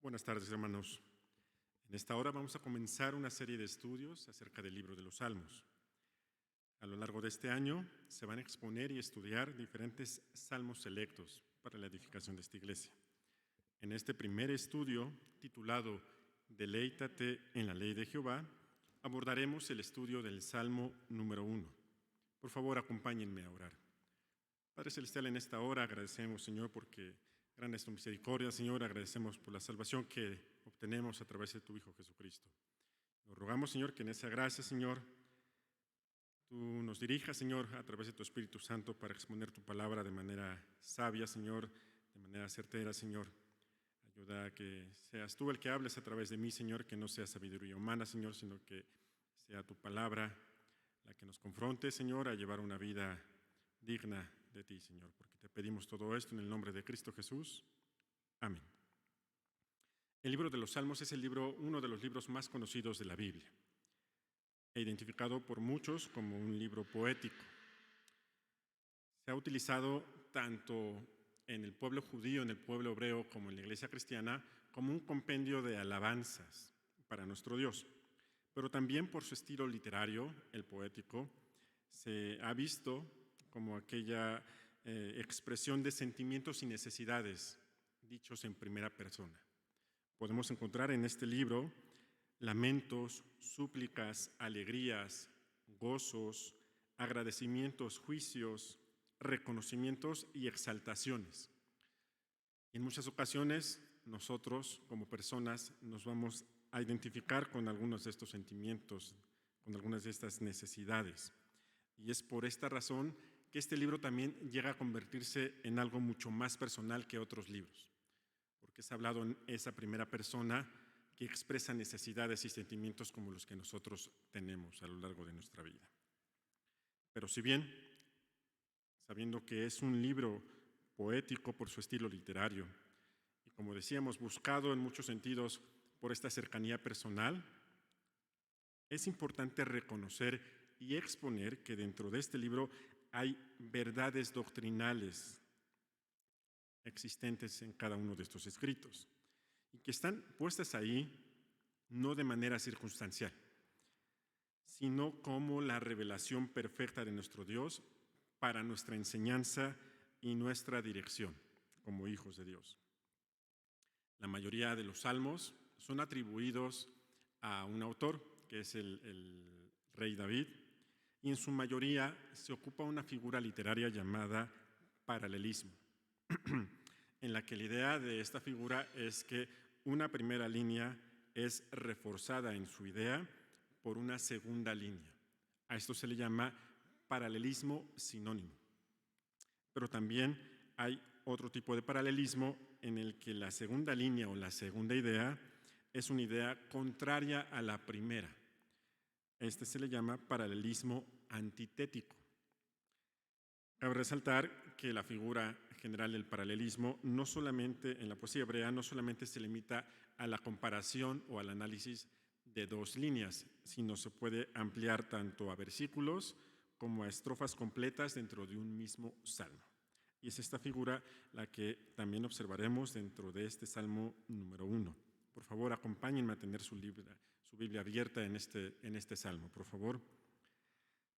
Buenas tardes, hermanos. En esta hora vamos a comenzar una serie de estudios acerca del libro de los Salmos. A lo largo de este año se van a exponer y estudiar diferentes salmos selectos para la edificación de esta iglesia. En este primer estudio, titulado Deleítate en la ley de Jehová, abordaremos el estudio del Salmo número 1. Por favor, acompáñenme a orar. Padre Celestial, en esta hora agradecemos, Señor, porque grande es tu misericordia, Señor. Agradecemos por la salvación que obtenemos a través de tu Hijo Jesucristo. Nos rogamos, Señor, que en esa gracia, Señor, tú nos dirijas, Señor, a través de tu Espíritu Santo para exponer tu palabra de manera sabia, Señor, de manera certera, Señor. Ayuda a que seas tú el que hables a través de mí, Señor, que no sea sabiduría humana, Señor, sino que sea tu palabra la que nos confronte, Señor, a llevar una vida digna de ti, Señor, porque te pedimos todo esto en el nombre de Cristo Jesús. Amén. El libro de los Salmos es uno de los libros más conocidos de la Biblia, e identificado por muchos como un libro poético. Se ha utilizado tanto en el pueblo judío, en el pueblo hebreo, como en la iglesia cristiana, como un compendio de alabanzas para nuestro Dios. Pero también por su estilo literario, el poético, se ha visto como aquella expresión de sentimientos y necesidades dichos en primera persona. Podemos encontrar en este libro lamentos, súplicas, alegrías, gozos, agradecimientos, juicios, reconocimientos y exaltaciones. Y en muchas ocasiones nosotros como personas nos vamos a identificar con algunos de estos sentimientos, con algunas de estas necesidades. Y es por esta razón que este libro también llega a convertirse en algo mucho más personal que otros libros, porque es hablado en esa primera persona que expresa necesidades y sentimientos como los que nosotros tenemos a lo largo de nuestra vida. Pero si bien, sabiendo que es un libro poético por su estilo literario, y como decíamos, buscado en muchos sentidos por esta cercanía personal, es importante reconocer y exponer que dentro de este libro hay verdades doctrinales existentes en cada uno de estos escritos y que están puestas ahí no de manera circunstancial, sino como la revelación perfecta de nuestro Dios para nuestra enseñanza y nuestra dirección como hijos de Dios. La mayoría de los salmos son atribuidos a un autor, que es el rey David, y en su mayoría se ocupa una figura literaria llamada paralelismo, en la que la idea de esta figura es que una primera línea es reforzada en su idea por una segunda línea. A esto se le llama paralelismo sinónimo. Pero también hay otro tipo de paralelismo en el que la segunda línea o la segunda idea es una idea contraria a la primera. Este se le llama paralelismo antitético. Cabe resaltar que la figura general del paralelismo no solamente en la poesía hebrea no solamente se limita a la comparación o al análisis de dos líneas, sino se puede ampliar tanto a versículos como a estrofas completas dentro de un mismo salmo. Y es esta figura la que también observaremos dentro de este Salmo número 1. Por favor, acompáñenme a tener su Biblia abierta en este salmo, por favor.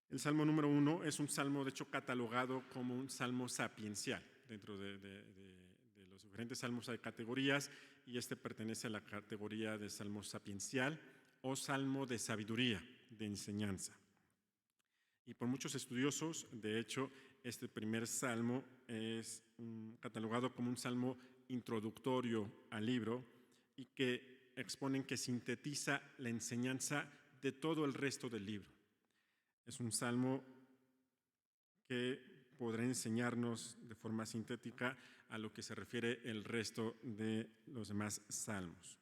El Salmo número 1 es un salmo, de hecho, catalogado como un salmo sapiencial. Dentro de los diferentes salmos hay categorías y este pertenece a la categoría de salmo sapiencial o salmo de sabiduría, de enseñanza. Y por muchos estudiosos, de hecho, este primer salmo es catalogado como un salmo introductorio al libro y que exponen que sintetiza la enseñanza de todo el resto del libro. Es un salmo que podrá enseñarnos de forma sintética a lo que se refiere el resto de los demás salmos.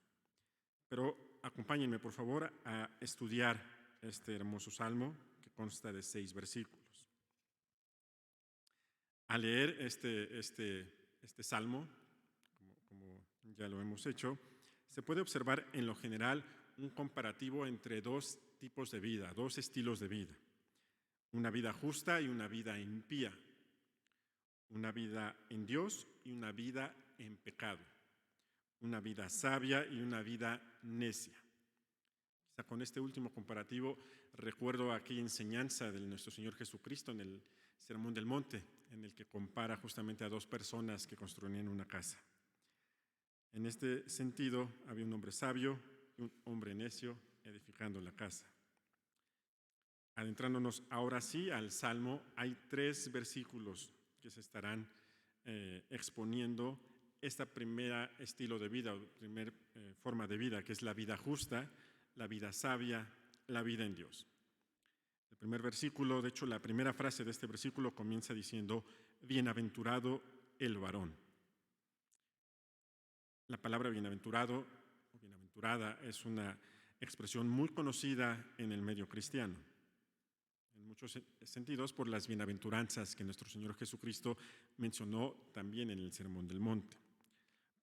Pero acompáñenme, por favor, a estudiar este hermoso salmo que consta de 6 versículos. Al leer este salmo, como ya lo hemos hecho, se puede observar en lo general un comparativo entre dos tipos de vida, dos estilos de vida. Una vida justa y una vida impía. Una vida en Dios y una vida en pecado. una vida sabia y una vida necia. Quizá con este último comparativo recuerdo aquella enseñanza de nuestro Señor Jesucristo en el Sermón del Monte, en el que compara justamente a dos personas que construían una casa. En este sentido, había un hombre sabio y un hombre necio edificando la casa. Adentrándonos ahora sí al Salmo, hay 3 versículos que se estarán exponiendo esta primera estilo de vida, o primera forma de vida, que es la vida justa, la vida sabia, la vida en Dios. El primer versículo, de hecho, la primera frase de este versículo comienza diciendo, bienaventurado el varón. La palabra bienaventurado o bienaventurada es una expresión muy conocida en el medio cristiano, en muchos sentidos por las bienaventuranzas que nuestro Señor Jesucristo mencionó también en el Sermón del Monte.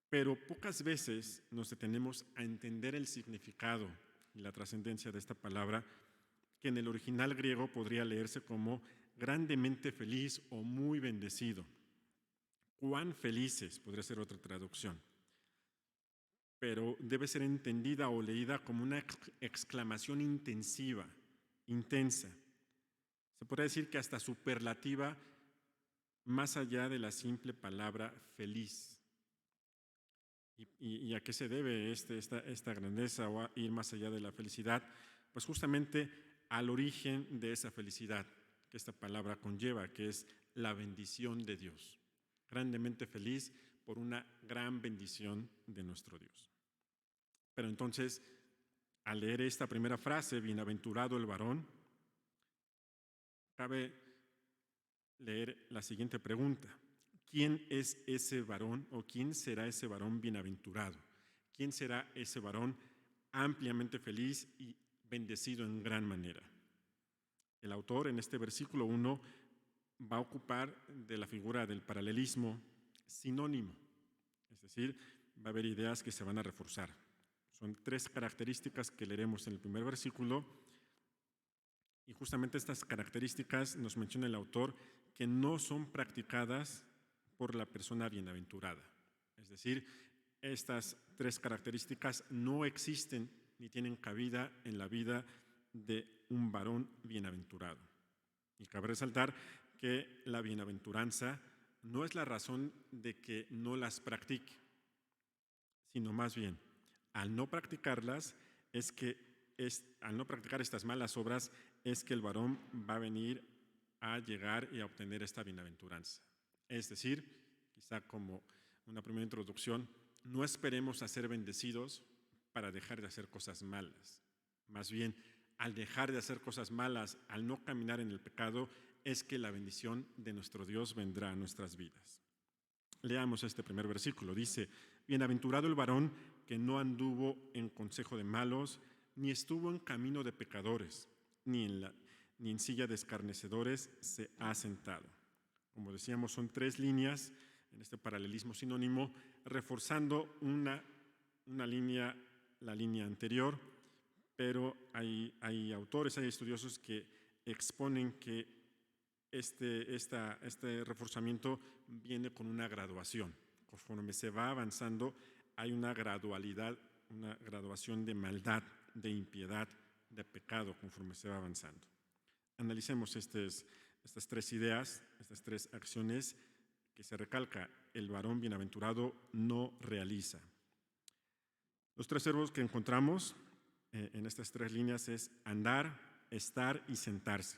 Pero pocas veces nos detenemos a entender el significado y la trascendencia de esta palabra, que en el original griego podría leerse como grandemente feliz o muy bendecido. Cuán felices podría ser otra traducción, pero debe ser entendida o leída como una exclamación intensiva, intensa. Se podría decir que hasta superlativa, más allá de la simple palabra feliz. ¿Y a qué se debe esta grandeza o a ir más allá de la felicidad? Pues justamente al origen de esa felicidad que esta palabra conlleva, que es la bendición de Dios. Grandemente feliz por una gran bendición de nuestro Dios. Pero entonces, al leer esta primera frase, bienaventurado el varón, cabe leer la siguiente pregunta. ¿Quién es ese varón o quién será ese varón bienaventurado? ¿Quién será ese varón ampliamente feliz y bendecido en gran manera? El autor en este versículo 1 va a ocupar de la figura del paralelismo sinónimo, es decir, va a haber ideas que se van a reforzar. Son 3 características que leeremos en el primer versículo y justamente estas características nos menciona el autor que no son practicadas por la persona bienaventurada. Es decir, estas 3 características no existen ni tienen cabida en la vida de un varón bienaventurado. Y cabe resaltar que la bienaventuranza no es la razón de que no las practique, sino más bien, al no practicarlas, al no practicar estas malas obras, es que el varón va a venir a llegar y a obtener esta bienaventuranza. Es decir, quizá como una primera introducción, no esperemos a ser bendecidos para dejar de hacer cosas malas. Más bien, al dejar de hacer cosas malas, al no caminar en el pecado, es que la bendición de nuestro Dios vendrá a nuestras vidas. Leamos este primer versículo. Dice, bienaventurado el varón que no anduvo en consejo de malos, ni estuvo en camino de pecadores, ni en silla de escarnecedores se ha sentado. Como decíamos, son 3 líneas en este paralelismo sinónimo, reforzando una línea, la línea anterior, pero hay autores, hay estudiosos que exponen que este reforzamiento viene con una graduación. Conforme se va avanzando, hay una gradualidad, una graduación de maldad, de impiedad, de pecado, conforme se va avanzando. Analicemos estas 3 ideas, estas 3 acciones que se recalca. El varón bienaventurado no realiza. Los 3 verbos que encontramos en estas 3 líneas es andar, estar y sentarse.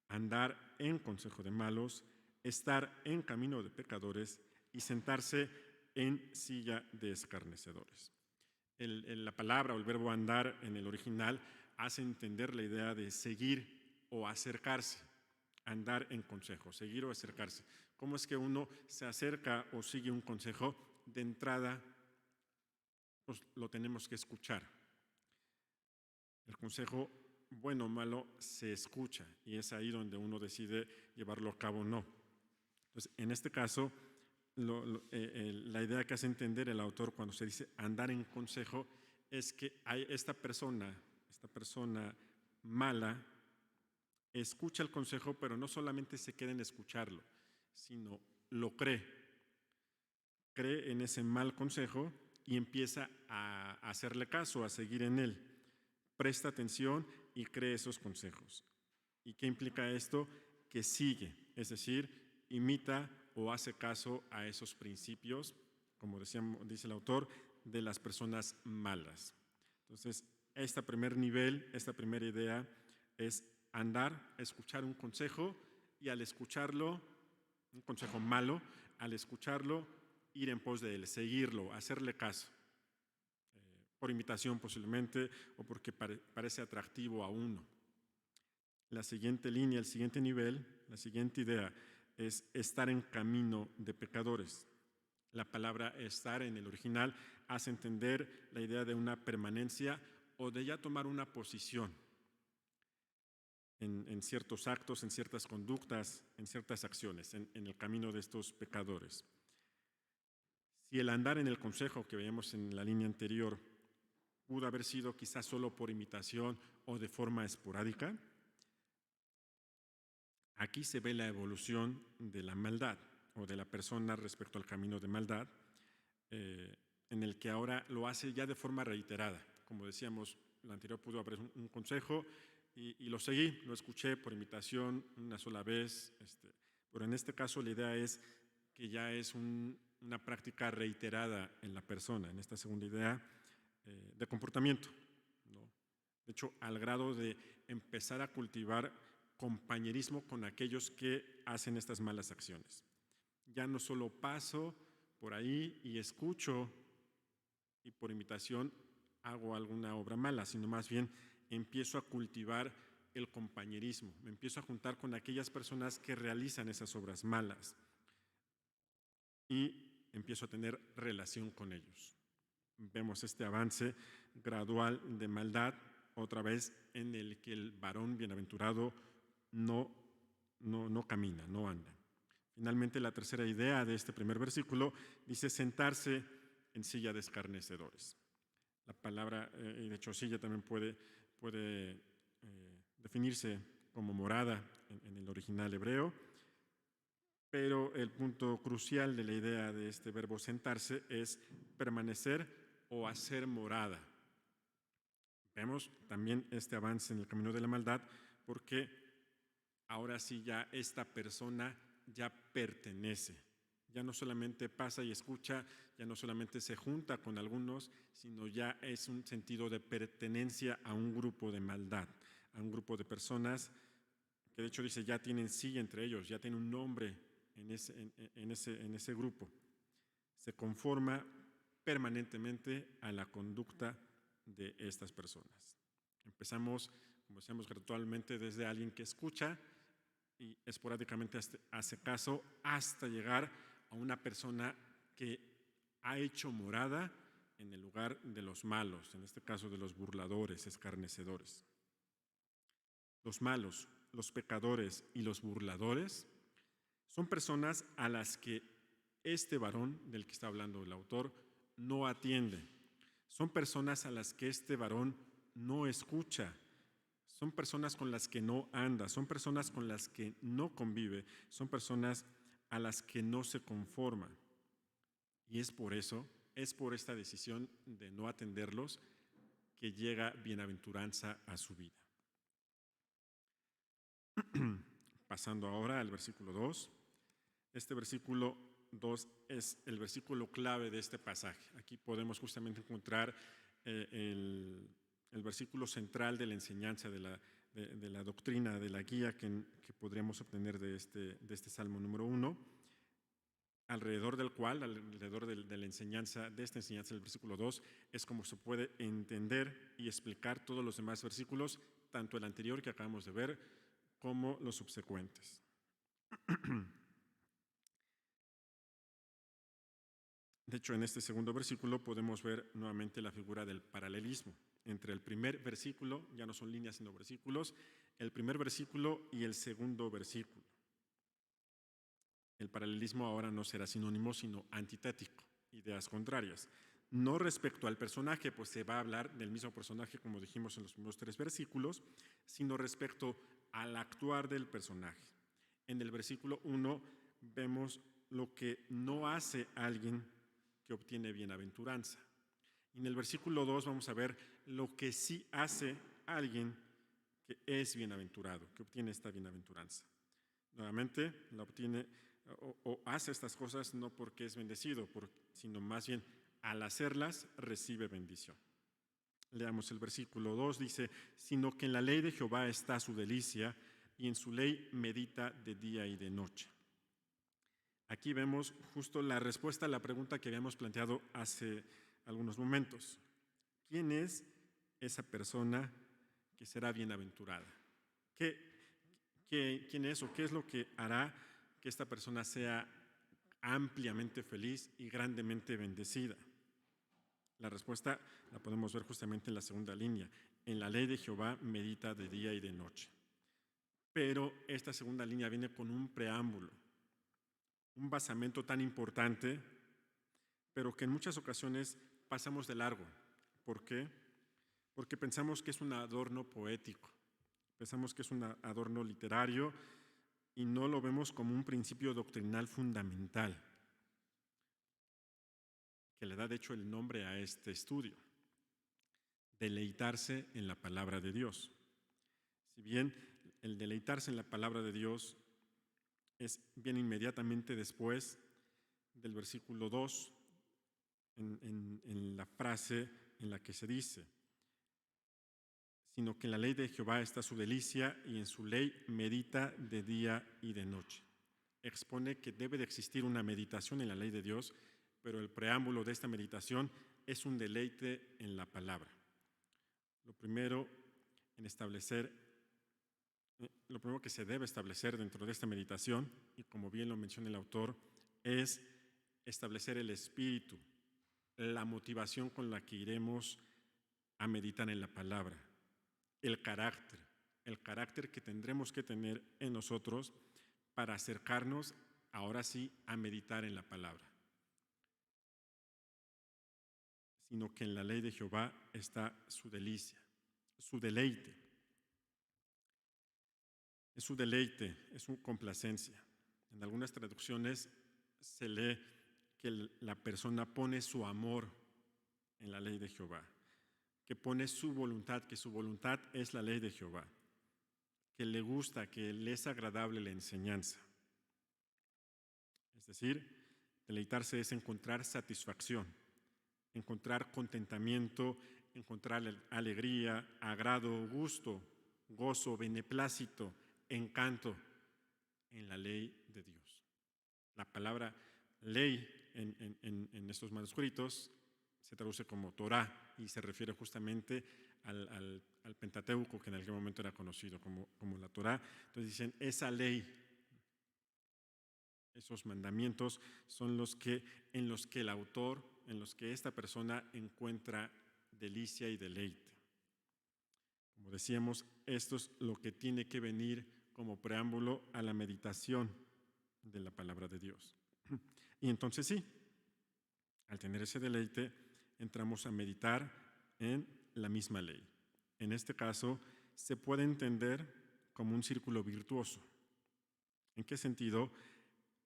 Andar en consejo de malos, estar en camino de pecadores y sentarse en silla de escarnecedores. La palabra o el verbo andar en el original hace entender la idea de seguir o acercarse. Andar en consejo, seguir o acercarse. ¿Cómo es que uno se acerca o sigue un consejo? De entrada, pues lo tenemos que escuchar. El consejo, bueno o malo, se escucha y es ahí donde uno decide llevarlo a cabo o no. Entonces, en este caso, la idea que hace entender el autor cuando se dice andar en consejo es que hay esta persona mala, escucha el consejo, pero no solamente se queda en escucharlo, sino lo cree. Cree en ese mal consejo y empieza a hacerle caso, a seguir en él. Presta atención y cree esos consejos. ¿Y qué implica esto? Que sigue, es decir, imita o hace caso a esos principios, como dice el autor, de las personas malas. Entonces, este primer nivel, esta primera idea es andar, escuchar un consejo y al escucharlo, un consejo malo, al escucharlo, ir en pos de él, seguirlo, hacerle caso, por imitación posiblemente o porque parece atractivo a uno. La siguiente línea, el siguiente nivel, la siguiente idea es estar en camino de pecadores. La palabra estar en el original hace entender la idea de una permanencia o de ya tomar una posición en ciertos actos, en ciertas conductas, en ciertas acciones, en el camino de estos pecadores. Si el andar en el consejo que veíamos en la línea anterior pudo haber sido quizás solo por imitación o de forma esporádica, aquí se ve la evolución de la maldad o de la persona respecto al camino de maldad, en el que ahora lo hace ya de forma reiterada. Como decíamos, lo anterior pudo haber un consejo y lo seguí, lo escuché por imitación una sola vez, pero en este caso la idea es que ya es una práctica reiterada en la persona, en esta segunda idea de comportamiento, ¿no? De hecho, al grado de empezar a cultivar compañerismo con aquellos que hacen estas malas acciones. Ya no solo paso por ahí y escucho y por imitación hago alguna obra mala, sino más bien empiezo a cultivar el compañerismo, me empiezo a juntar con aquellas personas que realizan esas obras malas y empiezo a tener relación con ellos. Vemos este avance gradual de maldad, otra vez en el que el varón bienaventurado no camina, no anda. Finalmente, la tercera idea de este primer versículo dice sentarse en silla de escarnecedores. La palabra, de hecho, silla también puede definirse como morada en el original hebreo, pero el punto crucial de la idea de este verbo sentarse es permanecer o hacer morada. Vemos también este avance en el camino de la maldad porque ahora sí ya esta persona ya pertenece. Ya no solamente pasa y escucha, ya no solamente se junta con algunos, sino ya es un sentido de pertenencia a un grupo de maldad, a un grupo de personas que de hecho dice ya tienen sí entre ellos, ya tienen un nombre en ese grupo. Se conforma permanentemente a la conducta de estas personas. Empezamos, como decíamos, gradualmente desde alguien que escucha y esporádicamente hace caso hasta llegar a una persona que ha hecho morada en el lugar de los malos, en este caso de los burladores, escarnecedores. Los malos, los pecadores y los burladores son personas a las que este varón del que está hablando el autor no atiende. Son personas a las que este varón no escucha. Son personas con las que no anda, son personas con las que no convive, son personas a las que no se conforma. Y es por eso, es por esta decisión de no atenderlos que llega bienaventuranza a su vida. Pasando ahora al versículo 2. Este versículo 2 es el versículo clave de este pasaje. Aquí podemos justamente encontrar el versículo central de la enseñanza, de la doctrina, de la guía que podríamos obtener de este Salmo número 1, alrededor del cual, alrededor de la enseñanza, de esta enseñanza del versículo 2, es como se puede entender y explicar todos los demás versículos, tanto el anterior que acabamos de ver, como los subsecuentes. De hecho, en este segundo versículo podemos ver nuevamente la figura del paralelismo entre el primer versículo, ya no son líneas sino versículos, el primer versículo y el segundo versículo. El paralelismo ahora no será sinónimo sino antitético, ideas contrarias. No respecto al personaje, pues se va a hablar del mismo personaje como dijimos en los primeros 3 versículos, sino respecto al actuar del personaje. En el versículo 1 vemos lo que no hace alguien que obtiene bienaventuranza. Y en el versículo 2 vamos a ver lo que sí hace alguien que es bienaventurado, que obtiene esta bienaventuranza. Nuevamente, la obtiene o hace estas cosas no porque es bendecido, sino más bien al hacerlas recibe bendición. Leamos el versículo 2, dice, sino que en la ley de Jehová está su delicia y en su ley medita de día y de noche. Aquí vemos justo la respuesta a la pregunta que habíamos planteado hace algunos momentos. ¿Quién es esa persona que será bienaventurada? ¿Quién es o qué es lo que hará que esta persona sea ampliamente feliz y grandemente bendecida? La respuesta la podemos ver justamente en la segunda línea. En la ley de Jehová medita de día y de noche. Pero esta segunda línea viene con un preámbulo, un basamento tan importante, pero que en muchas ocasiones pasamos de largo. ¿Por qué? Porque pensamos que es un adorno poético, pensamos que es un adorno literario y no lo vemos como un principio doctrinal fundamental, que le da de hecho el nombre a este estudio: deleitarse en la palabra de Dios. Si bien el deleitarse en la palabra de Dios viene inmediatamente después del versículo 2, en la frase en la que se dice, sino que en la ley de Jehová está su delicia y en su ley medita de día y de noche. Expone que debe de existir una meditación en la ley de Dios, pero el preámbulo de esta meditación es un deleite en la palabra. Lo primero que se debe establecer dentro de esta meditación, y como bien lo menciona el autor, es establecer el espíritu, la motivación con la que iremos a meditar en la palabra, el carácter que tendremos que tener en nosotros para acercarnos ahora sí a meditar en la palabra. Sino que en la ley de Jehová está su delicia, su deleite. Es su deleite, es su complacencia. En algunas traducciones se lee que la persona pone su amor en la ley de Jehová, que pone su voluntad, que su voluntad es la ley de Jehová, que le gusta, que le es agradable la enseñanza. Es decir, deleitarse es encontrar satisfacción, encontrar contentamiento, encontrar alegría, agrado, gusto, gozo, beneplácito, encanto en la ley de Dios. La palabra ley en estos manuscritos se traduce como Torá y se refiere justamente al Pentateuco, que en aquel momento era conocido como la Torá. Entonces dicen, esa ley, esos mandamientos son en los que el autor, en los que esta persona encuentra delicia y deleite. Como decíamos, esto es lo que tiene que venir como preámbulo a la meditación de la palabra de Dios. Y entonces sí, al tener ese deleite, entramos a meditar en la misma ley. En este caso, se puede entender como un círculo virtuoso. ¿En qué sentido?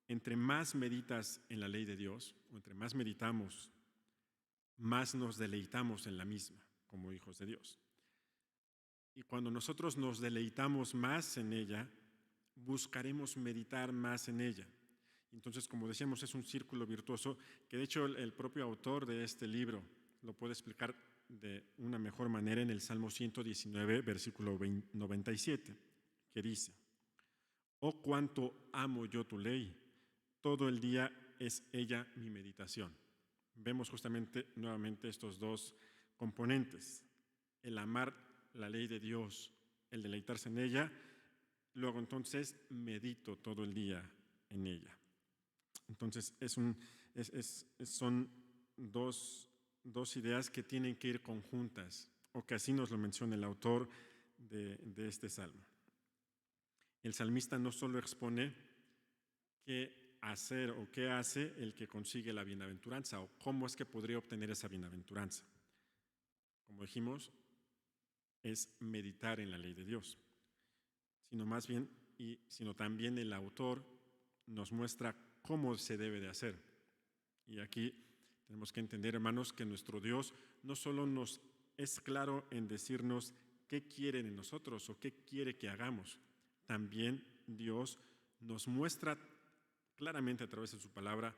Entre más meditas en la ley de Dios, o entre más meditamos, más nos deleitamos en la misma, como hijos de Dios. Y cuando nosotros nos deleitamos más en ella, buscaremos meditar más en ella. Entonces, como decíamos, es un círculo virtuoso que de hecho el propio autor de este libro lo puede explicar de una mejor manera en el Salmo 119, versículo 97, que dice: «Oh, cuánto amo yo tu ley, todo el día es ella mi meditación». Vemos justamente nuevamente estos dos componentes: el amar la ley de Dios, el deleitarse en ella, luego entonces medito todo el día en ella. Entonces son dos ideas que tienen que ir conjuntas, o que así nos lo menciona el autor de este salmo. El salmista no solo expone qué hacer o qué hace el que consigue la bienaventuranza, o cómo es que podría obtener esa bienaventuranza. Como dijimos, es meditar en la ley de Dios, sino también el autor nos muestra cómo se debe de hacer. Y aquí Tenemos que entender, hermanos, que nuestro Dios no solo nos es claro en decirnos qué quiere de nosotros o qué quiere que hagamos, también Dios nos muestra claramente a través de su palabra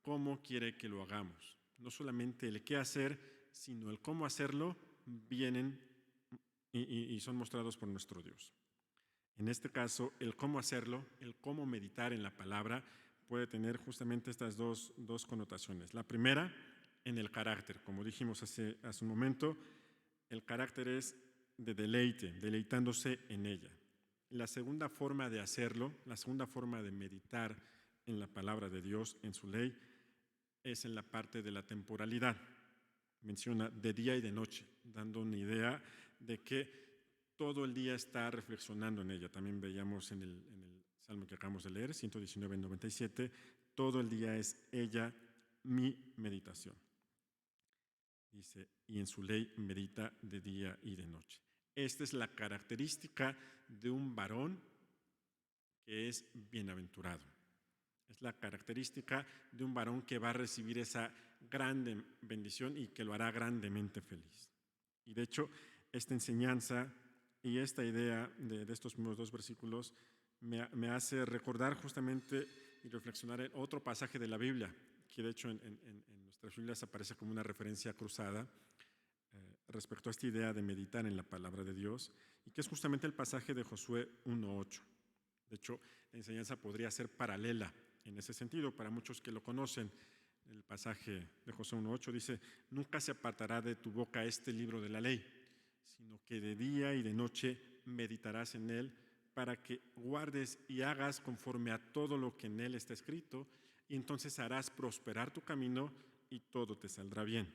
cómo quiere que lo hagamos. No solamente el qué hacer, sino el cómo hacerlo vienen y son mostrados por nuestro Dios. En este caso, el cómo hacerlo, el cómo meditar en la palabra, puede tener justamente estas dos connotaciones. La primera, en el carácter. Como dijimos hace un momento, el carácter es de deleite, deleitándose en ella. La segunda forma de hacerlo, la segunda forma de meditar en la palabra de Dios, en su ley, es en la parte de la temporalidad. Menciona de día y de noche, dando una idea de que todo el día está reflexionando en ella. También veíamos en el salmo que acabamos de leer, 119:97, todo el día es ella mi meditación. Dice, y en su ley medita de día y de noche. Esta es la característica de un varón que es bienaventurado. Es la característica de un varón que va a recibir esa grande bendición y que lo hará grandemente feliz. Y de hecho, esta enseñanza y esta idea de estos primeros dos versículos me hace recordar justamente y reflexionar en otro pasaje de la Biblia, que de hecho en nuestras Biblias aparece como una referencia cruzada respecto a esta idea de meditar en la palabra de Dios, y que es justamente el pasaje de Josué 1:8. De hecho, la enseñanza podría ser paralela en ese sentido. Para muchos que lo conocen, el pasaje de Josué 1:8 dice: nunca se apartará de tu boca este libro de la ley, sino que de día y de noche meditarás en él, para que guardes y hagas conforme a todo lo que en él está escrito, y entonces harás prosperar tu camino y todo te saldrá bien.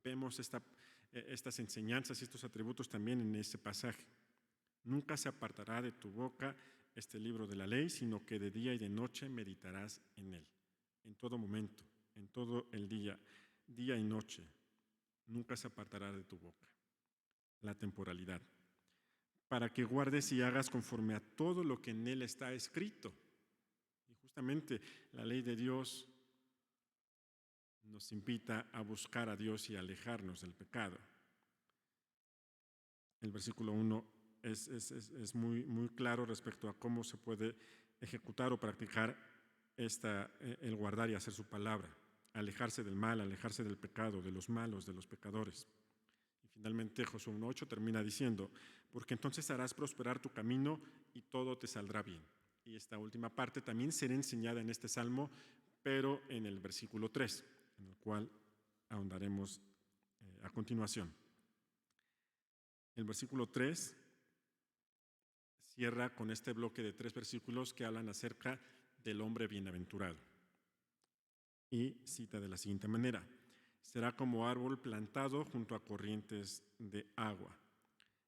Vemos estas enseñanzas y estos atributos también en ese pasaje. Nunca se apartará de tu boca este libro de la ley, sino que de día y de noche meditarás en él. En todo momento, en todo el día, día y noche, nunca se apartará de tu boca. La temporalidad. Para que guardes y hagas conforme a todo lo que en él está escrito. Y justamente la ley de Dios nos invita a buscar a Dios y a alejarnos del pecado. El versículo 1 es muy claro respecto a cómo se puede ejecutar o practicar el guardar y hacer su palabra, alejarse del mal, alejarse del pecado, de los malos, de los pecadores. Y finalmente Josué 1:8 termina diciendo: porque entonces harás prosperar tu camino y todo te saldrá bien. Y esta última parte también será enseñada en este salmo, pero en el versículo 3, en el cual ahondaremos a continuación. El versículo 3 cierra con este bloque de 3 versículos que hablan acerca del hombre bienaventurado. Y cita de la siguiente manera: será como árbol plantado junto a corrientes de agua,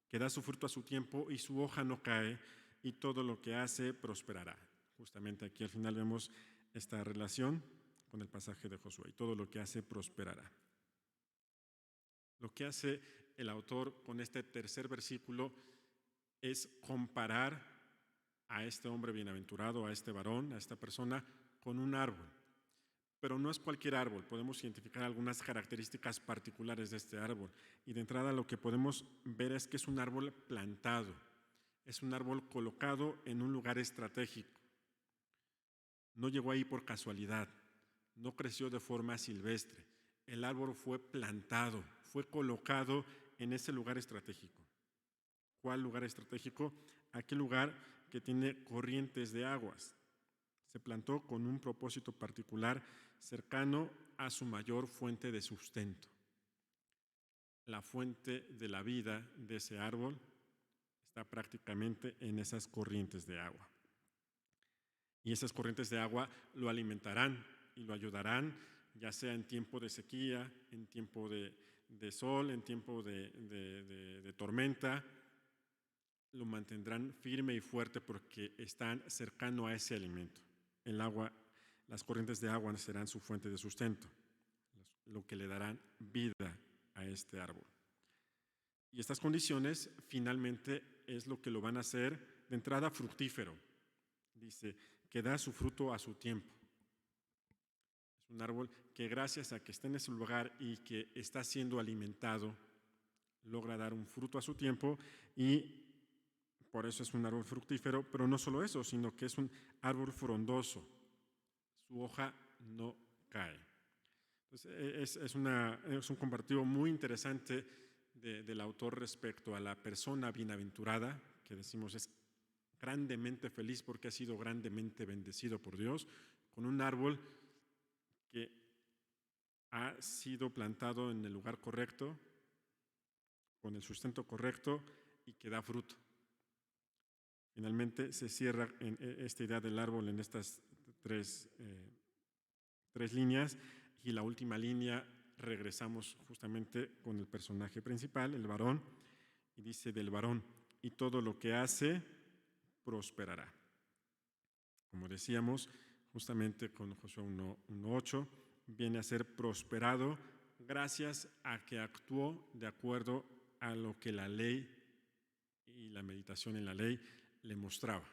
que da su fruto a su tiempo y su hoja no cae, y todo lo que hace prosperará. Justamente aquí al final vemos esta relación con el pasaje de Josué: y todo lo que hace prosperará. Lo que hace el autor con este tercer versículo es comparar a este hombre bienaventurado, a este varón, a esta persona, con un árbol. Pero no es cualquier árbol, podemos identificar algunas características particulares de este árbol. Y de entrada lo que podemos ver es que es un árbol plantado, es un árbol colocado en un lugar estratégico. No llegó ahí por casualidad, no creció de forma silvestre. El árbol fue plantado, fue colocado en ese lugar estratégico. ¿Cuál lugar estratégico? Aquel lugar que tiene corrientes de aguas. Se plantó con un propósito particular cercano a su mayor fuente de sustento. La fuente de la vida de ese árbol está prácticamente en esas corrientes de agua. Y esas corrientes de agua lo alimentarán y lo ayudarán, ya sea en tiempo de sequía, en tiempo de sol, en tiempo de tormenta. Lo mantendrán firme y fuerte porque están cercano a ese alimento. El agua, las corrientes de agua serán su fuente de sustento, lo que le darán vida a este árbol. Y estas condiciones finalmente es lo que lo van a hacer de entrada fructífero. Dice que da su fruto a su tiempo. Es un árbol que gracias a que está en ese lugar y que está siendo alimentado, logra dar un fruto a su tiempo y por eso es un árbol fructífero, pero no solo eso, sino que es un árbol frondoso. Su hoja no cae. Entonces, es un comparativo muy interesante del autor respecto a la persona bienaventurada, que decimos es grandemente feliz porque ha sido grandemente bendecido por Dios, con un árbol que ha sido plantado en el lugar correcto, con el sustento correcto y que da fruto. Finalmente se cierra esta idea del árbol en estas tres líneas, y la última línea regresamos justamente con el personaje principal, el varón, y dice del varón, y todo lo que hace prosperará. Como decíamos, justamente con Josué 1:8, viene a ser prosperado gracias a que actuó de acuerdo a lo que la ley y la meditación en la ley le mostraba,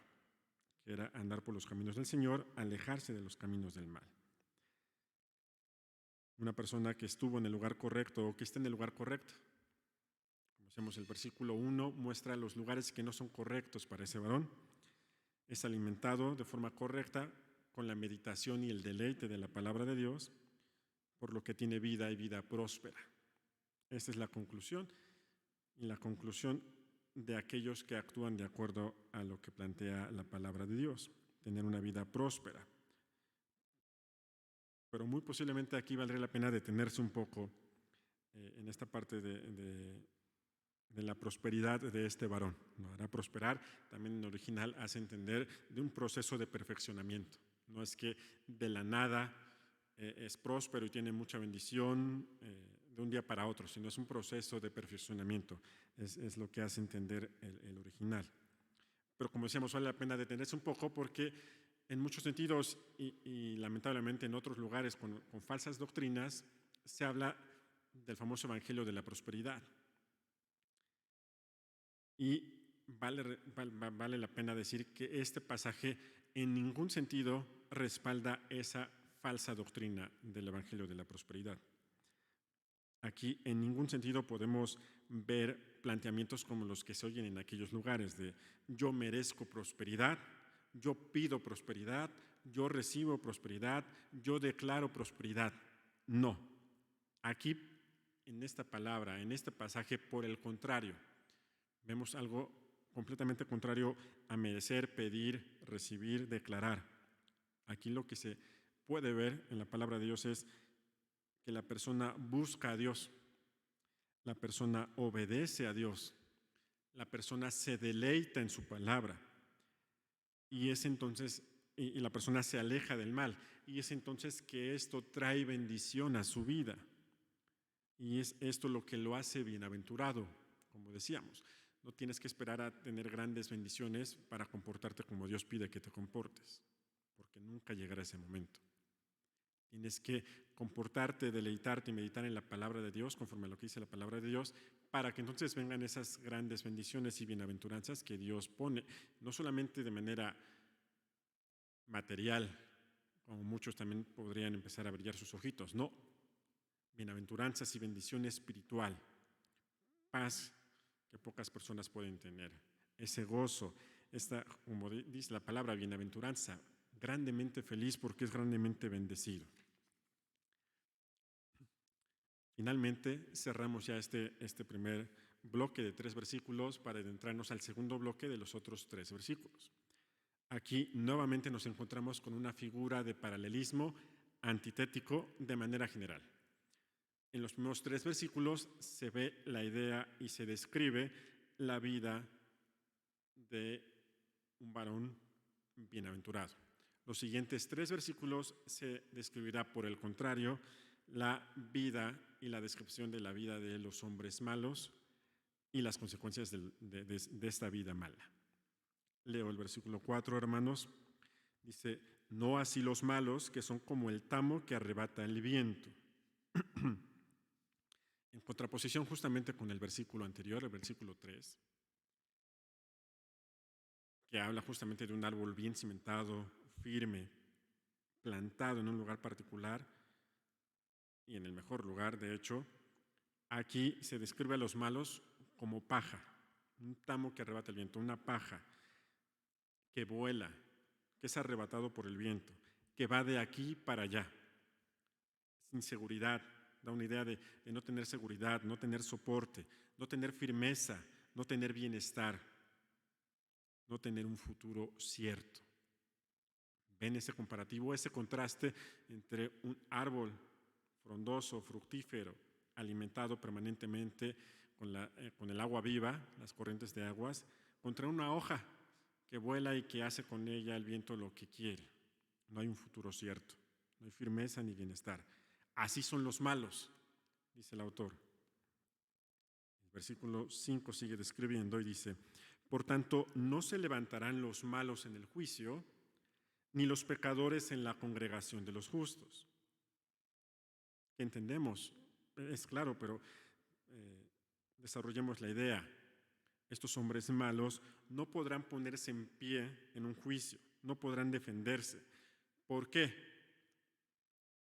que era andar por los caminos del Señor, alejarse de los caminos del mal. Una persona que estuvo en el lugar correcto o que está en el lugar correcto. Como decíamos, el versículo 1 muestra los lugares que no son correctos para ese varón. Es alimentado de forma correcta con la meditación y el deleite de la palabra de Dios, por lo que tiene vida y vida próspera. Esta es la conclusión, y la conclusión de aquellos que actúan de acuerdo a lo que plantea la palabra de Dios, tener una vida próspera. Pero muy posiblemente aquí valdría la pena detenerse un poco en esta parte de la prosperidad de este varón. ¿No? Hará prosperar, también en el original hace entender de un proceso de perfeccionamiento. No es que de la nada es próspero y tiene mucha bendición de un día para otro, sino es un proceso de perfeccionamiento. Es lo que hace entender el original. Pero como decíamos, vale la pena detenerse un poco porque en muchos sentidos y lamentablemente en otros lugares con falsas doctrinas se habla del famoso evangelio de la prosperidad. Y vale la pena decir que este pasaje en ningún sentido respalda esa falsa doctrina del evangelio de la prosperidad. Aquí en ningún sentido podemos ver planteamientos como los que se oyen en aquellos lugares de yo merezco prosperidad, yo pido prosperidad, yo recibo prosperidad, yo declaro prosperidad. No. Aquí en esta palabra, en este pasaje, por el contrario, vemos algo completamente contrario a merecer, pedir, recibir, declarar. Aquí lo que se puede ver en la palabra de Dios es que la persona busca a Dios, la persona obedece a Dios, la persona se deleita en su palabra y es entonces, y la persona se aleja del mal, y es entonces que esto trae bendición a su vida. Y es esto lo que lo hace bienaventurado, como decíamos. No tienes que esperar a tener grandes bendiciones para comportarte como Dios pide que te comportes, porque nunca llegará ese momento. Tienes que comportarte, deleitarte y meditar en la palabra de Dios, conforme a lo que dice la palabra de Dios, para que entonces vengan esas grandes bendiciones y bienaventuranzas que Dios pone, no solamente de manera material, como muchos también podrían empezar a brillar sus ojitos, no, bienaventuranzas y bendición espiritual, paz que pocas personas pueden tener, ese gozo, como dice la palabra, bienaventuranza, grandemente feliz porque es grandemente bendecido. Finalmente, cerramos ya este primer bloque de 3 versículos para adentrarnos al segundo bloque de los otros 3 versículos. Aquí nuevamente nos encontramos con una figura de paralelismo antitético de manera general. En los primeros 3 versículos se ve la idea y se describe la vida de un varón bienaventurado. Los siguientes 3 versículos se describirá, por el contrario, la vida y la descripción de la vida de los hombres malos y las consecuencias de esta vida mala. Leo el versículo 4, hermanos. Dice, no así los malos, que son como el tamo que arrebata el viento. En contraposición justamente con el versículo anterior, el versículo 3, que habla justamente de un árbol bien cimentado, firme, plantado en un lugar particular. y en el mejor lugar, de hecho, aquí se describe a los malos como paja, un tamo que arrebata el viento, una paja que vuela, que es arrebatado por el viento, que va de aquí para allá, sin seguridad. Da una idea de no tener seguridad, no tener soporte, no tener firmeza, no tener bienestar, no tener un futuro cierto. ¿Ven ese comparativo, ese contraste entre un árbol frondoso, fructífero, alimentado permanentemente con el agua viva, las corrientes de aguas, contra una hoja que vuela y que hace con ella el viento lo que quiere? No hay un futuro cierto, no hay firmeza ni bienestar. Así son los malos, dice el autor. El versículo 5 sigue describiendo y dice: por tanto, no se levantarán los malos en el juicio, ni los pecadores en la congregación de los justos. Entendemos, es claro, pero desarrollemos la idea. Estos hombres malos no podrán ponerse en pie en un juicio, no podrán defenderse. ¿Por qué?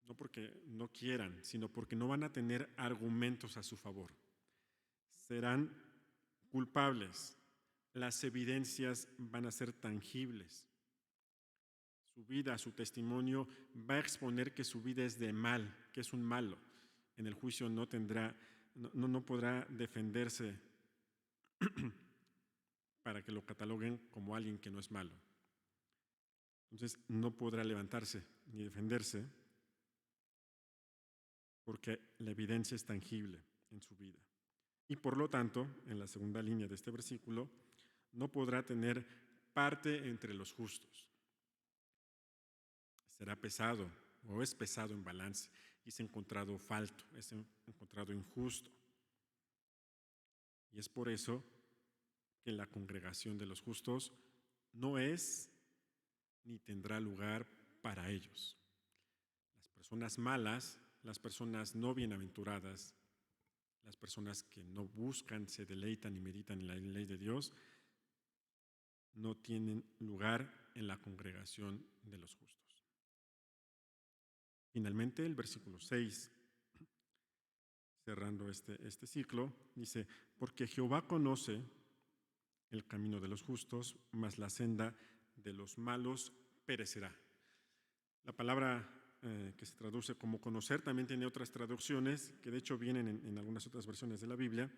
No porque no quieran, sino porque no van a tener argumentos a su favor. Serán culpables. Las evidencias van a ser tangibles. Su vida, su testimonio va a exponer que su vida es de mal, que es un malo. En el juicio no podrá defenderse para que lo cataloguen como alguien que no es malo. Entonces no podrá levantarse ni defenderse porque la evidencia es tangible en su vida. Y por lo tanto, en la segunda línea de este versículo, no podrá tener parte entre los justos. Será pesado o es pesado en balance y es encontrado falto, es encontrado injusto. Y es por eso que la congregación de los justos no es ni tendrá lugar para ellos. Las personas malas, las personas no bienaventuradas, las personas que no buscan, se deleitan y meditan en la ley de Dios, no tienen lugar en la congregación de los justos. Finalmente, el versículo 6, cerrando este ciclo, dice: porque Jehová conoce el camino de los justos, mas la senda de los malos perecerá. La palabra que se traduce como conocer también tiene otras traducciones, que de hecho vienen en algunas otras versiones de la Biblia,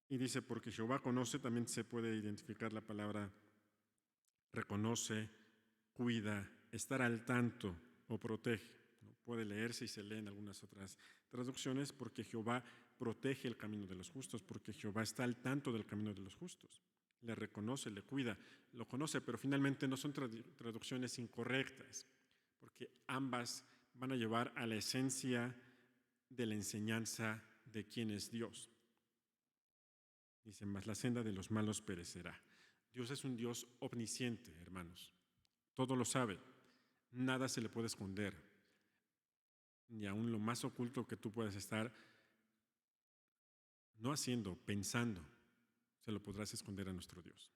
y dice: porque Jehová conoce, también se puede identificar la palabra reconoce, cuida, estar al tanto o protege. ¿No? Puede leerse y se lee en algunas otras traducciones: porque Jehová protege el camino de los justos, porque Jehová está al tanto del camino de los justos. Le reconoce, le cuida, lo conoce, pero finalmente no son traducciones incorrectas, porque ambas van a llevar a la esencia de la enseñanza de quién es Dios. Dice: mas la senda de los malos perecerá. Dios es un Dios omnisciente, hermanos. Todo lo sabe. Nada se le puede esconder. Ni aun lo más oculto que tú puedas estar no haciendo, pensando, se lo podrás esconder a nuestro Dios.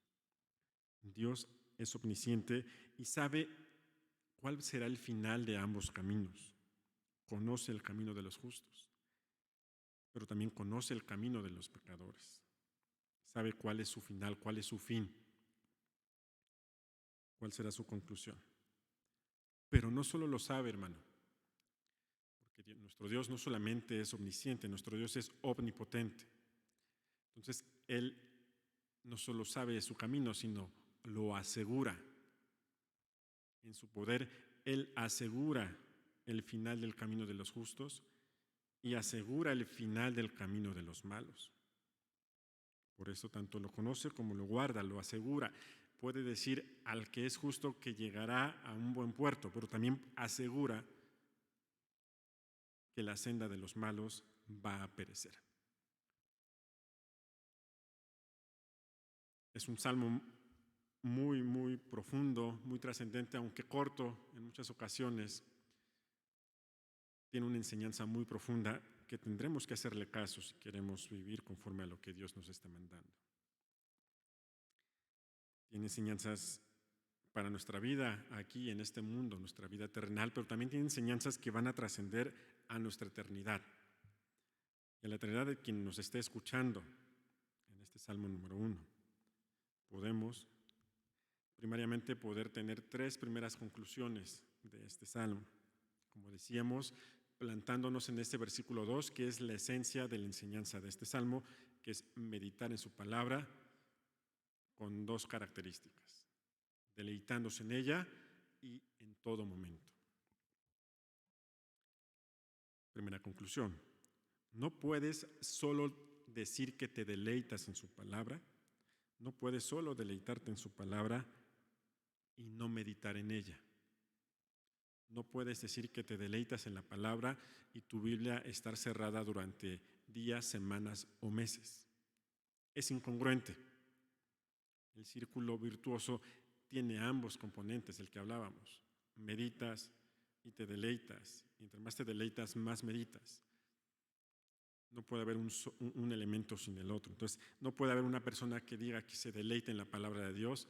Dios es omnisciente y sabe cuál será el final de ambos caminos. Conoce el camino de los justos, pero también conoce el camino de los pecadores. Sabe cuál es su final, cuál es su fin, cuál será su conclusión. Pero no solo lo sabe, hermano, porque nuestro Dios no solamente es omnisciente, nuestro Dios es omnipotente. Entonces, Él no solo sabe su camino, sino lo asegura. En su poder, Él asegura el final del camino de los justos y asegura el final del camino de los malos. Por eso tanto lo conoce como lo guarda, lo asegura. Puede decir al que es justo que llegará a un buen puerto, pero también asegura que la senda de los malos va a perecer. Es un salmo muy, muy profundo, muy trascendente, aunque corto en muchas ocasiones. Tiene una enseñanza muy profunda que tendremos que hacerle caso si queremos vivir conforme a lo que Dios nos está mandando. Tiene enseñanzas para nuestra vida aquí en este mundo, nuestra vida terrenal, pero también tiene enseñanzas que van a trascender a nuestra eternidad y a la eternidad de quien nos esté escuchando en este Salmo número 1. Podemos primariamente poder tener 3 primeras conclusiones de este Salmo. Como decíamos, plantándonos en este versículo 2, que es la esencia de la enseñanza de este Salmo, que es meditar en su palabra con 2 características: deleitándose en ella y en todo momento. Primera conclusión: no puedes solo decir que te deleitas en su palabra, no puedes solo deleitarte en su palabra y no meditar en ella. No puedes decir que te deleitas en la palabra y tu Biblia estar cerrada durante días, semanas o meses. Es incongruente. El círculo virtuoso tiene ambos componentes, el que hablábamos. Meditas y te deleitas. Y entre más te deleitas, más meditas. No puede haber un elemento sin el otro. Entonces, no puede haber una persona que diga que se deleita en la palabra de Dios,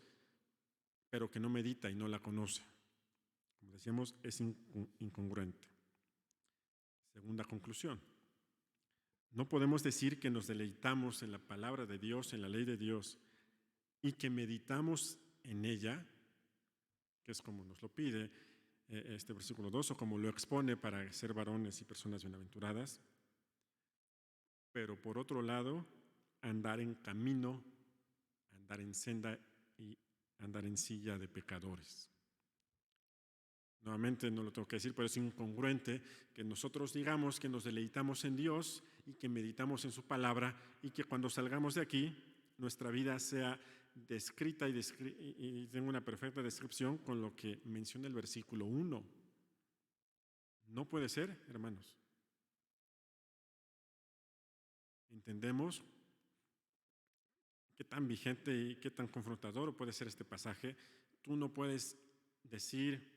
pero que no medita y no la conoce. Como decíamos, es incongruente. Segunda conclusión: no podemos decir que nos deleitamos en la palabra de Dios, en la ley de Dios, y que meditamos en ella, que es como nos lo pide este versículo 2, o como lo expone para ser varones y personas bienaventuradas, pero por otro lado, andar en camino, andar en senda y andar en silla de pecadores. Nuevamente no lo tengo que decir, pero es incongruente que nosotros digamos que nos deleitamos en Dios y que meditamos en su palabra y que cuando salgamos de aquí nuestra vida sea descrita y tenga una perfecta descripción con lo que menciona el versículo 1. No puede ser, hermanos. Entendemos qué tan vigente y qué tan confrontador puede ser este pasaje. Tú no puedes decir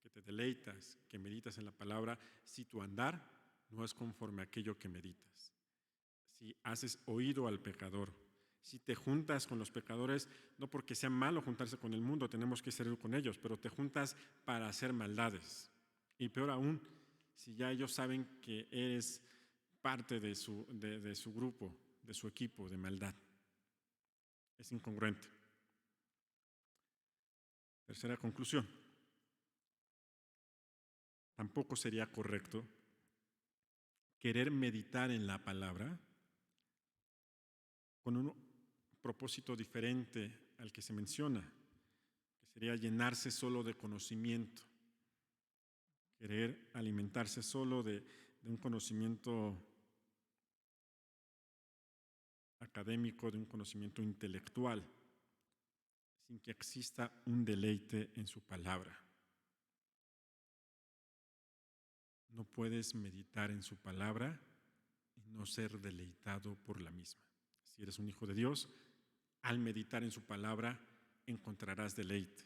que te deleitas, que meditas en la palabra, si tu andar no es conforme a aquello que meditas. Si haces oído al pecador, si te juntas con los pecadores, no porque sea malo juntarse con el mundo, tenemos que ser con ellos, pero te juntas para hacer maldades. Y peor aún, si ya ellos saben que eres parte de su grupo, de su equipo de maldad. Es incongruente. Tercera conclusión: tampoco sería correcto querer meditar en la palabra con un propósito diferente al que se menciona, que sería llenarse solo de conocimiento, querer alimentarse solo de un conocimiento académico, de un conocimiento intelectual, sin que exista un deleite en su palabra. No puedes meditar en su palabra y no ser deleitado por la misma. Si eres un hijo de Dios, al meditar en su palabra encontrarás deleite.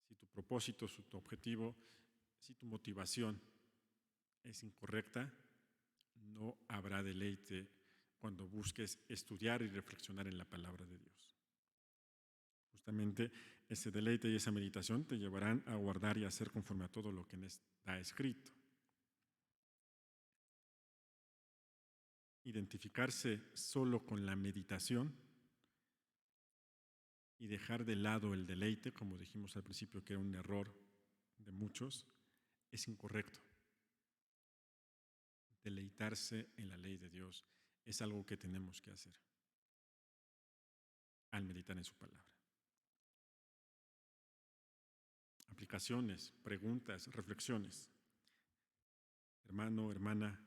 Si tu propósito, si tu objetivo, si tu motivación es incorrecta, no habrá deleite cuando busques estudiar y reflexionar en la palabra de Dios. Justamente ese deleite y esa meditación te llevarán a guardar y a hacer conforme a todo lo que está escrito. Identificarse solo con la meditación y dejar de lado el deleite, como dijimos al principio que era un error de muchos, es incorrecto. Deleitarse en la ley de Dios es algo que tenemos que hacer al meditar en su palabra. Aplicaciones, preguntas, reflexiones. Hermano, hermana,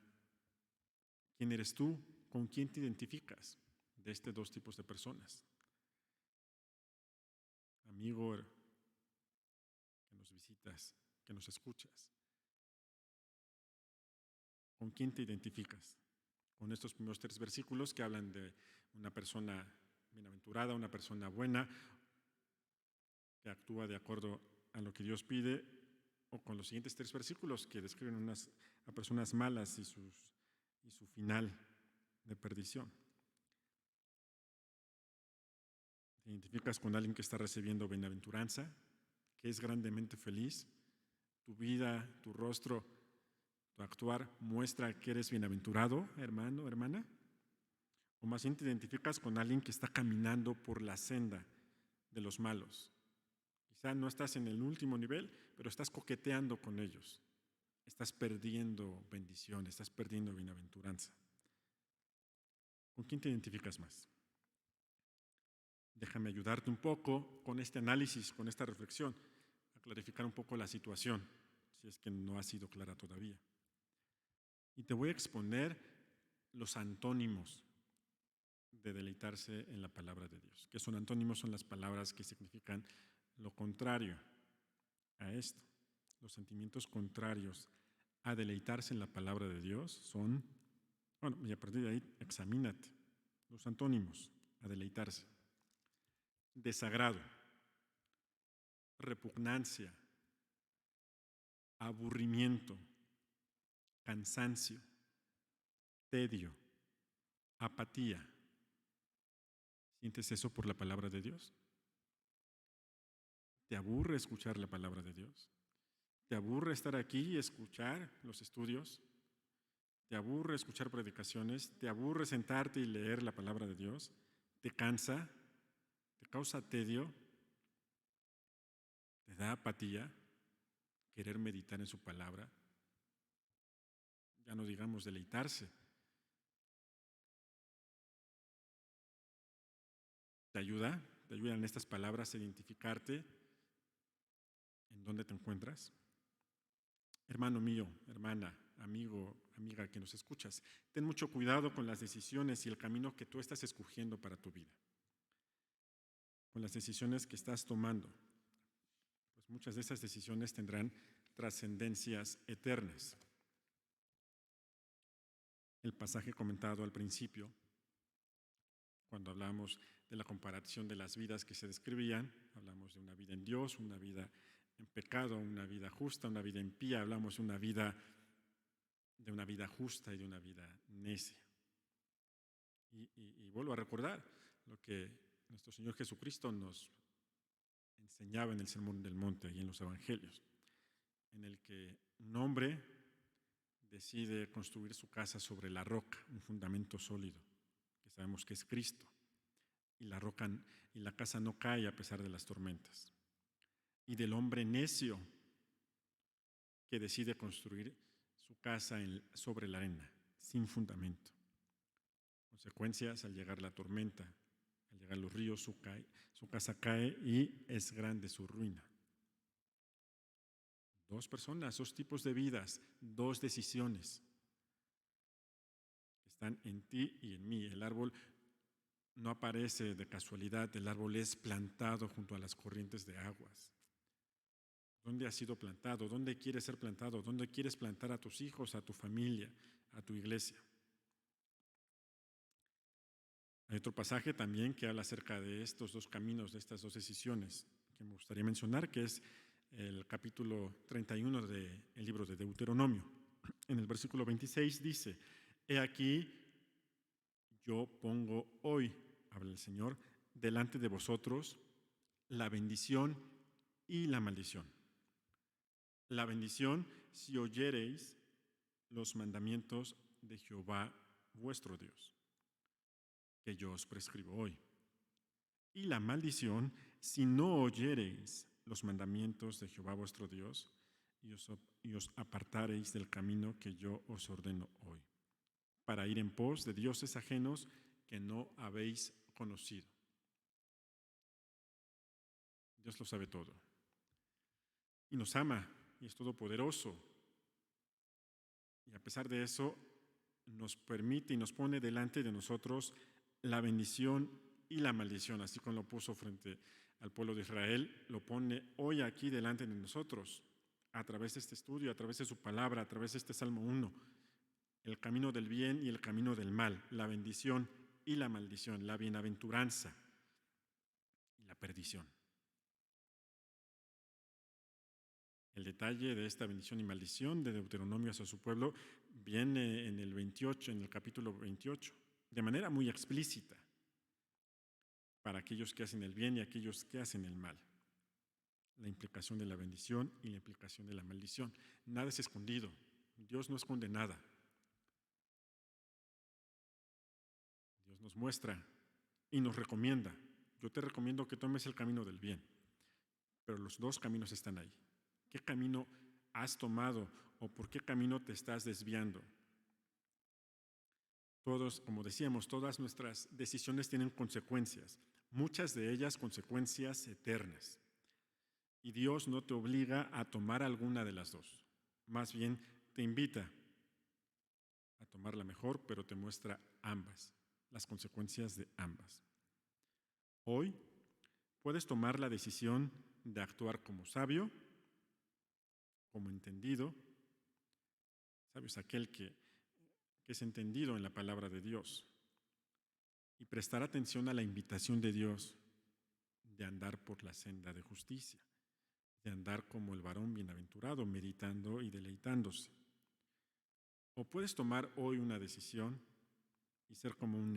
¿quién eres tú? ¿Con quién te identificas de estos 2 tipos de personas? Amigo que nos visitas, que nos escuchas. ¿Con quién te identificas? Con estos primeros 3 versículos que hablan de una persona bienaventurada, una persona buena, que actúa de acuerdo a lo que Dios pide, o con los siguientes 3 versículos que describen a personas malas y su final de perdición. ¿Te identificas con alguien que está recibiendo bienaventuranza, que es grandemente feliz? Tu vida, tu rostro, tu actuar muestra que eres bienaventurado, hermano, hermana. O más bien te identificas con alguien que está caminando por la senda de los malos. Quizá no estás en el último nivel, pero estás coqueteando con ellos. Estás perdiendo bendición, estás perdiendo bienaventuranza. ¿Con quién te identificas más? Déjame ayudarte un poco con este análisis, con esta reflexión, a clarificar un poco la situación, si es que no ha sido clara todavía. Y te voy a exponer los antónimos de deleitarse en la palabra de Dios. ¿Qué son antónimos? Son las palabras que significan lo contrario a esto. Los sentimientos contrarios a deleitarse en la palabra de Dios son, bueno, y a partir de ahí, examínate. Los antónimos a deleitarse: desagrado, repugnancia, aburrimiento, cansancio, tedio, apatía. ¿Sientes eso por la palabra de Dios? ¿Te aburre escuchar la palabra de Dios? ¿Te aburre estar aquí y escuchar los estudios? ¿Te aburre escuchar predicaciones? ¿Te aburre sentarte y leer la palabra de Dios? ¿Te cansa? ¿Te causa tedio? ¿Te da apatía querer meditar en su palabra? Ya no digamos deleitarse. ¿Te ayuda? ¿Te ayudan estas palabras a identificarte en dónde te encuentras? Hermano mío, hermana, amigo, amiga que nos escuchas, ten mucho cuidado con las decisiones y el camino que tú estás escogiendo para tu vida, con las decisiones que estás tomando, pues muchas de esas decisiones tendrán trascendencias eternas. El pasaje comentado al principio, cuando hablamos de la comparación de las vidas que se describían, hablamos de una vida en Dios, una vida en pecado, una vida justa, una vida impía, hablamos de una vida justa y de una vida necia. Y vuelvo a recordar lo que nuestro Señor Jesucristo nos enseñaba en el Sermón del Monte y en los Evangelios, en el que un hombre decide construir su casa sobre la roca, un fundamento sólido, que sabemos que es Cristo, y la casa no cae a pesar de las tormentas. Y del hombre necio que decide construir su casa sobre la arena, sin fundamento. Consecuencias: al llegar la tormenta, al llegar los ríos, su casa cae y es grande su ruina. Dos personas, dos tipos de vidas, dos decisiones que están en ti y en mí. El árbol no aparece de casualidad, el árbol es plantado junto a las corrientes de aguas. ¿Dónde has sido plantado? ¿Dónde quieres ser plantado? ¿Dónde quieres plantar a tus hijos, a tu familia, a tu iglesia? Hay otro pasaje también que habla acerca de estos dos caminos, de estas dos decisiones, que me gustaría mencionar, que es el capítulo 31 del libro de Deuteronomio. En el versículo 26 dice: He aquí, yo pongo hoy, habla el Señor, delante de vosotros la bendición y la maldición. La bendición si oyereis los mandamientos de Jehová vuestro Dios, que yo os prescribo hoy. Y la maldición si no oyereis los mandamientos de Jehová vuestro Dios y os apartareis del camino que yo os ordeno hoy, para ir en pos de dioses ajenos que no habéis conocido. Dios lo sabe todo. Y nos ama y es todopoderoso. Y a pesar de eso, nos permite y nos pone delante de nosotros la bendición y la maldición, así como lo puso frente al pueblo de Israel, lo pone hoy aquí delante de nosotros, a través de este estudio, a través de su palabra, a través de este Salmo 1, el camino del bien y el camino del mal, la bendición y la maldición, la bienaventuranza y la perdición. El detalle de esta bendición y maldición de Deuteronomio hacia su pueblo viene en el capítulo 28, de manera muy explícita. para aquellos que hacen el bien y aquellos que hacen el mal. La implicación de la bendición y la implicación de la maldición. Nada es escondido. Dios no esconde nada. Dios nos muestra y nos recomienda. Yo te recomiendo que tomes el camino del bien, pero los dos caminos están ahí. ¿Qué camino has tomado o por qué camino te estás desviando? Todos, como decíamos, todas nuestras decisiones tienen consecuencias, muchas de ellas consecuencias eternas. Y Dios no te obliga a tomar alguna de las dos. Más bien, te invita a tomar la mejor, pero te muestra ambas, las consecuencias de ambas. Hoy puedes tomar la decisión de actuar como sabio, como entendido. Sabio es aquel que es entendido en la palabra de Dios. Y prestar atención a la invitación de Dios de andar por la senda de justicia, de andar como el varón bienaventurado, meditando y deleitándose. O puedes tomar hoy una decisión y ser como un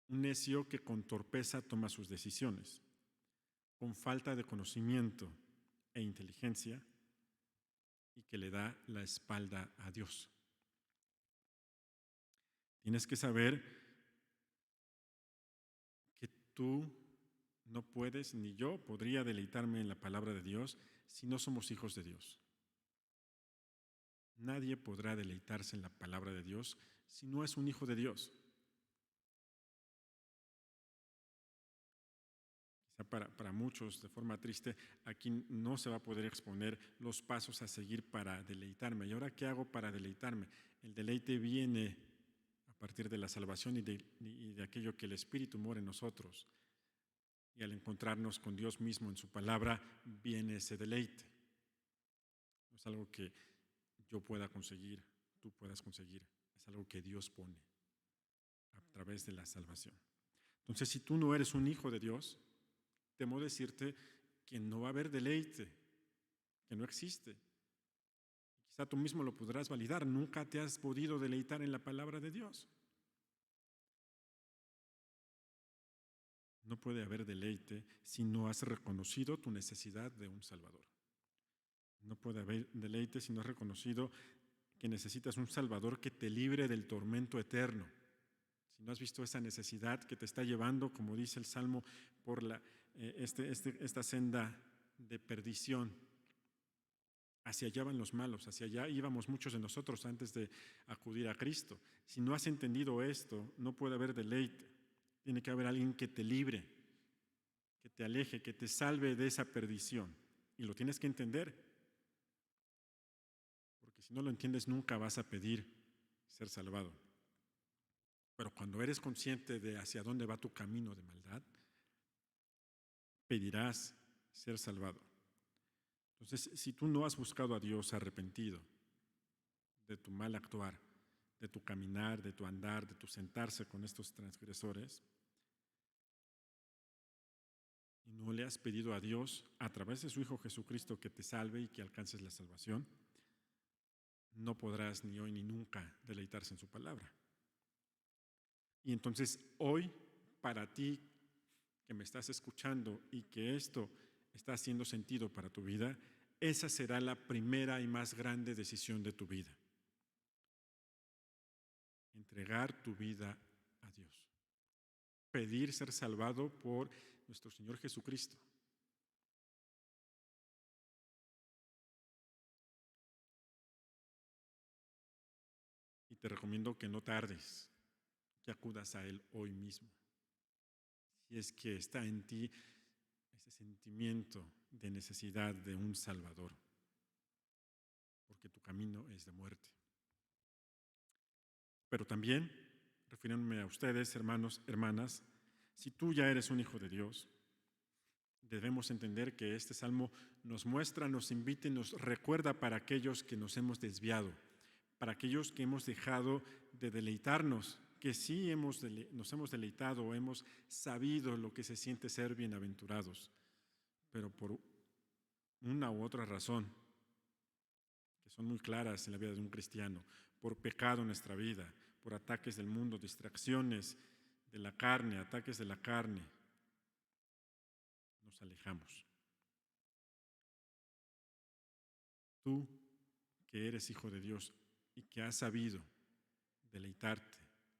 necio que con torpeza toma sus decisiones, con falta de conocimiento e inteligencia y que le da la espalda a Dios. Tienes que saber que tú no puedes, ni yo podría deleitarme en la palabra de Dios si no somos hijos de Dios. Nadie podrá deleitarse en la palabra de Dios si no es un hijo de Dios. Quizá para muchos, de forma triste, aquí no se va a poder exponer los pasos a seguir para deleitarme. ¿Y ahora qué hago para deleitarme? El deleite viene a partir de la salvación y de aquello que el Espíritu mora en nosotros. Y al encontrarnos con Dios mismo en su palabra, viene ese deleite. No es algo que yo pueda conseguir, tú puedas conseguir. Es algo que Dios pone a través de la salvación. Entonces, si tú no eres un hijo de Dios, temo decirte que no va a haber deleite, que no existe. Quizá tú mismo lo podrás validar. Nunca te has podido deleitar en la palabra de Dios. No puede haber deleite si no has reconocido tu necesidad de un Salvador. No puede haber deleite si no has reconocido que necesitas un Salvador que te libre del tormento eterno. Si no has visto esa necesidad que te está llevando, como dice el Salmo, por esta senda de perdición. Hacia allá van los malos, hacia allá íbamos muchos de nosotros antes de acudir a Cristo. Si no has entendido esto, no puede haber deleite. Tiene que haber alguien que te libre, que te aleje, que te salve de esa perdición. Y lo tienes que entender. Porque si no lo entiendes, nunca vas a pedir ser salvado. Pero cuando eres consciente de hacia dónde va tu camino de maldad, pedirás ser salvado. Entonces, si tú no has buscado a Dios arrepentido de tu mal actuar, de tu caminar, de tu andar, de tu sentarse con estos transgresores, y no le has pedido a Dios a través de su Hijo Jesucristo que te salve y que alcances la salvación, no podrás ni hoy ni nunca deleitarse en su palabra. Y entonces hoy, para ti que me estás escuchando y que esto está haciendo sentido para tu vida, esa será la primera y más grande decisión de tu vida. Entregar tu vida a Dios. Pedir ser salvado por nuestro Señor Jesucristo. Y te recomiendo que no tardes, que acudas a Él hoy mismo. Si es que está en ti ese sentimiento de necesidad de un Salvador, porque tu camino es de muerte. Pero también, refiriéndome a ustedes, hermanos, hermanas, si tú ya eres un hijo de Dios, debemos entender que este salmo nos muestra, nos invita y nos recuerda para aquellos que nos hemos desviado, para aquellos que hemos dejado de deleitarnos, que sí nos hemos deleitado o hemos sabido lo que se siente ser bienaventurados, pero por una u otra razón, que son muy claras en la vida de un cristiano, por pecado en nuestra vida, por ataques del mundo, distracciones, de la carne, ataques de la carne, nos alejamos. Tú, que eres hijo de Dios y que has sabido deleitarte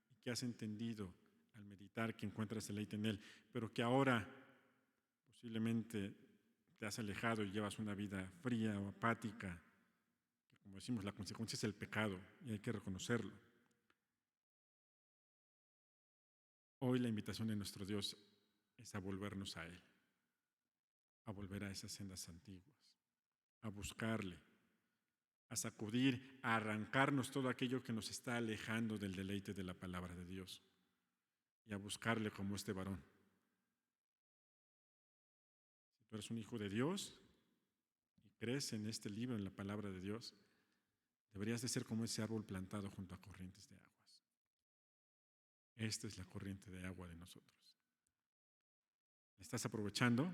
y que has entendido al meditar que encuentras deleite en Él, pero que ahora posiblemente te has alejado y llevas una vida fría o apática, que como decimos, la consecuencia es el pecado y hay que reconocerlo. Hoy la invitación de nuestro Dios es a volvernos a Él, a volver a esas sendas antiguas, a buscarle, a sacudir, a arrancarnos todo aquello que nos está alejando del deleite de la palabra de Dios y a buscarle como este varón. Si tú eres un hijo de Dios y crees en este libro, en la palabra de Dios, deberías de ser como ese árbol plantado junto a corrientes de aguas. Esta es la corriente de agua de nosotros. ¿La estás aprovechando?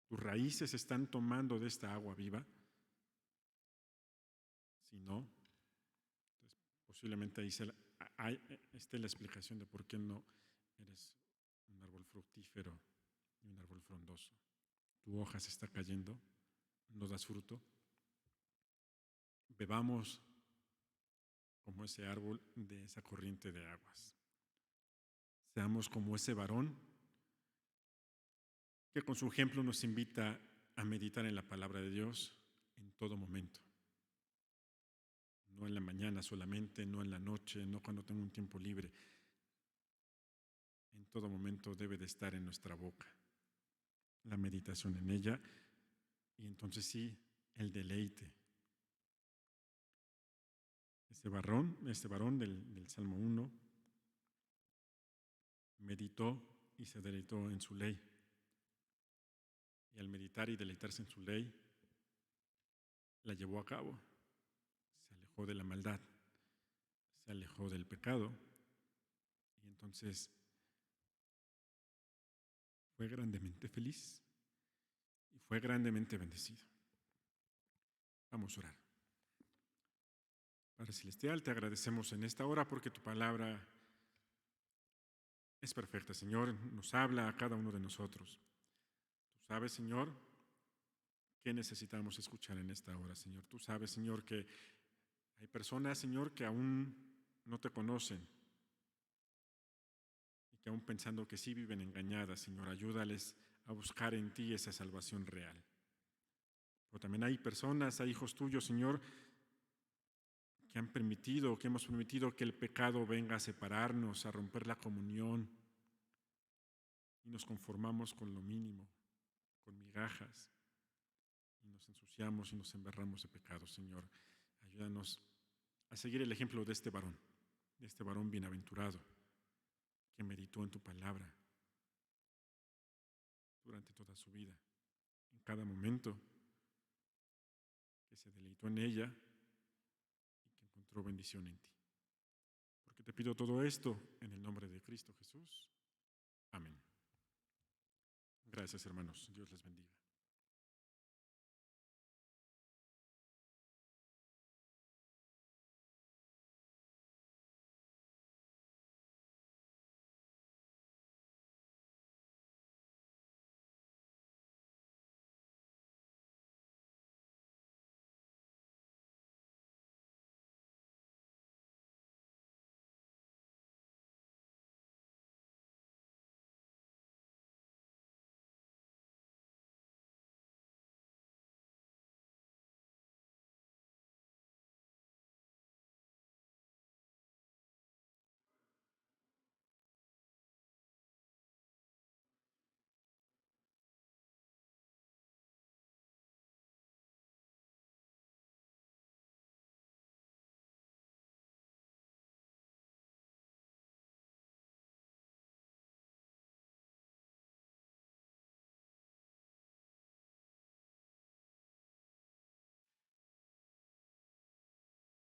¿Tus raíces están tomando de esta agua viva? Si no, entonces posiblemente ahí esté la explicación de por qué no eres un árbol fructífero y un árbol frondoso. Tu hoja se está cayendo, no das fruto. Bebamos como ese árbol de esa corriente de aguas. Seamos como ese varón que con su ejemplo nos invita a meditar en la palabra de Dios en todo momento. No en la mañana solamente, no en la noche, no cuando tengo un tiempo libre. En todo momento debe de estar en nuestra boca la meditación en ella y entonces sí, el deleite. Este varón del Salmo 1 meditó y se deleitó en su ley. Y al meditar y deleitarse en su ley, la llevó a cabo. Se alejó de la maldad, se alejó del pecado y entonces fue grandemente feliz y fue grandemente bendecido. Vamos a orar. Padre Celestial, te agradecemos en esta hora porque tu palabra es perfecta, Señor, nos habla a cada uno de nosotros. Tú sabes, Señor, qué necesitamos escuchar en esta hora, Señor. Tú sabes, Señor, que hay personas, Señor, que aún no te conocen y que aún pensando que sí viven engañadas, Señor, ayúdales a buscar en ti esa salvación real. Pero también hay personas, hay hijos tuyos, Señor, que hemos permitido que el pecado venga a separarnos, a romper la comunión y nos conformamos con lo mínimo, con migajas y nos ensuciamos y nos embarramos de pecado, Señor. Ayúdanos a seguir el ejemplo de este varón bienaventurado que meditó en tu palabra durante toda su vida, en cada momento, que se deleitó en ella y que encontró bendición en ti. Porque te pido todo esto en el nombre de Cristo Jesús. Amén. Gracias, hermanos. Dios les bendiga.